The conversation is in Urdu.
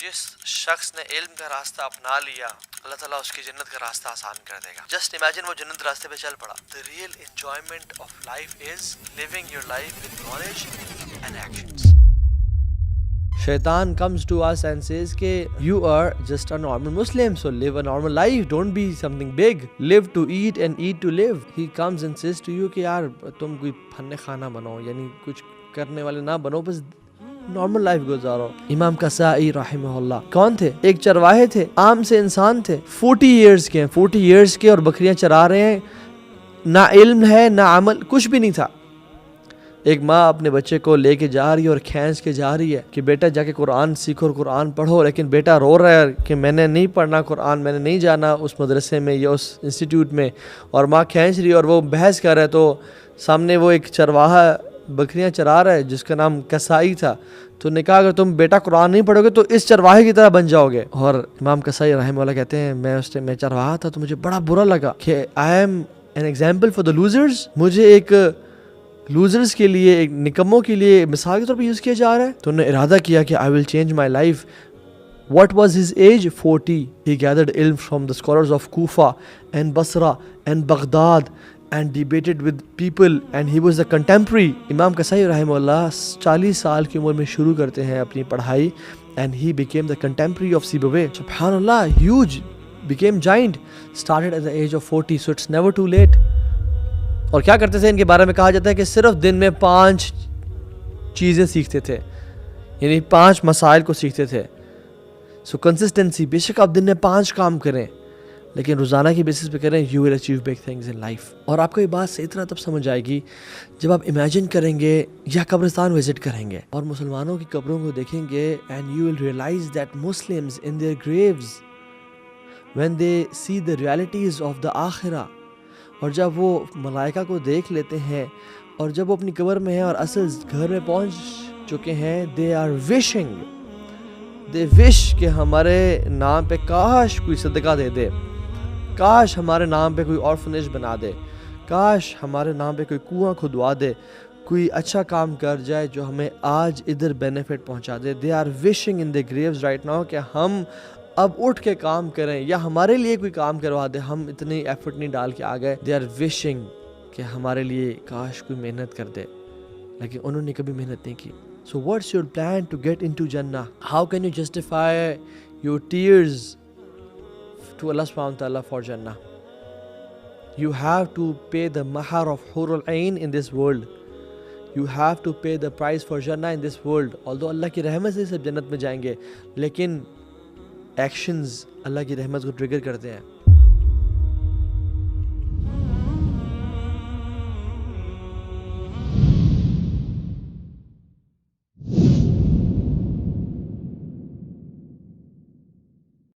جس شخص نے علم کا راستہ اپنا لیا اللہ تعالیٰ اس کی جنت کا راستہ آسان کر دے گا. جسٹ امیجن وہ جنت راستے پہ چل پڑا. The real enjoyment of life is living your life with knowledge and actions. Shaitan comes to us and says کہ you are just a normal Muslim, so live a normal life, don't be something big, live to eat and eat to live. He comes and says to you کہ یار تم کوئی فن خانہ بنو, یعنی کچھ کرنے والے نہ بنو, بس نارمل لائف گزارو. امام قصائی رحمہ اللہ کون تھے؟ ایک چرواہے تھے, عام سے انسان تھے, 40 ایئرز کے اور بکریاں چرا رہے ہیں, نہ علم ہے نہ عمل, کچھ بھی نہیں تھا. ایک ماں اپنے بچے کو لے کے جا رہی ہے اور کھینچ کے جا رہی ہے کہ بیٹا جا کے قرآن سیکھو اور قرآن پڑھو, لیکن بیٹا رو رہا ہے کہ میں نے نہیں پڑھنا قرآن, میں نے نہیں جانا اس مدرسے میں یا اس انسٹیٹیوٹ میں, اور ماں کھینچ رہی ہے اور وہ بحث کر رہا ہے. تو سامنے وہ ایک چرواہا بکریاں چرا رہا ہے جس کا نام قصائی تھا. تو نے کہا اگر تم بیٹا قرآن نہیں پڑھو گے تو اس چرواہے کی طرح بن جاؤ گے. اور امام قصائی رحمہ اللہ کہتے ہیں میں چرواہا تھا تو مجھے بڑا برا لگا کہ I am an example for the losers, مجھے ایک لوزرز کے لیے, ایک نکموں کے لیے مثال کے طور پہ یوز کیا جا رہا ہے. تو انہوں نے ارادہ کیا کہ I will change my life. What was his age? 40. He gathered ilm from the scholars of Kufa and Basra and Baghdad and debated with people, and he was a contemporary. امام قصائی رحمہ اللہ 40 سال کی عمر میں شروع کرتے ہیں اپنی پڑھائی, and he became the contemporary of Sibawayh. سبحان اللہ, huge, became giant, started at the age of 40, so it's never too late. اور کیا کرتے تھے, ان کے بارے میں کہا جاتا ہے کہ صرف دن میں 5 چیزیں سیکھتے تھے, یعنی 5 مسائل کو سیکھتے تھے. سو کنسسٹنسی, بے شک آپ دن میں 5 کام کریں لیکن روزانہ کی بیسس پہ کریں, you will achieve big things in life. اور آپ کو یہ بات صحیح طرح تب سمجھ آئے گی جب آپ امیجن کریں گے یا قبرستان وزٹ کریں گے اور مسلمانوں کی قبروں کو دیکھیں گے, and you will realise that Muslims in their graves when they see the realities of the آخرہ. اور جب وہ ملائکہ کو دیکھ لیتے ہیں اور جب وہ اپنی قبر میں ہیں اور اصل گھر میں پہنچ چکے ہیں, دے آر وشنگ, دے وش کہ ہمارے نام پہ کاش کوئی صدقہ دے دے, کاش ہمارے نام پہ کوئی آرفنیج بنا دے, کاش ہمارے نام پہ کوئی کنواں کھدوا دے, کوئی اچھا کام کر جائے جو ہمیں آج ادھر بینیفٹ پہنچا دے. They are wishing in the graves right now کہ ہم اب اٹھ کے کام کریں یا ہمارے لیے کوئی کام کروا دے, ہم اتنی ایفرٹ نہیں ڈال کے آ گئے. دے آر وشنگ کہ ہمارے لیے کاش کوئی محنت کر دے, لیکن انہوں نے کبھی محنت نہیں کی. So what's your plan to get into Jannah? How can you justify your tears to Allah subhanahu wa ta'ala for Jannah? You have to pay the mahar of Hurul Ain in this world. You have to pay the price for Jannah in this world. Although اللہ کی رحمت سے سب جنت میں جائیں گے, لیکن ایکشنز اللہ کی رحمت کو ٹریگر کرتے ہیں.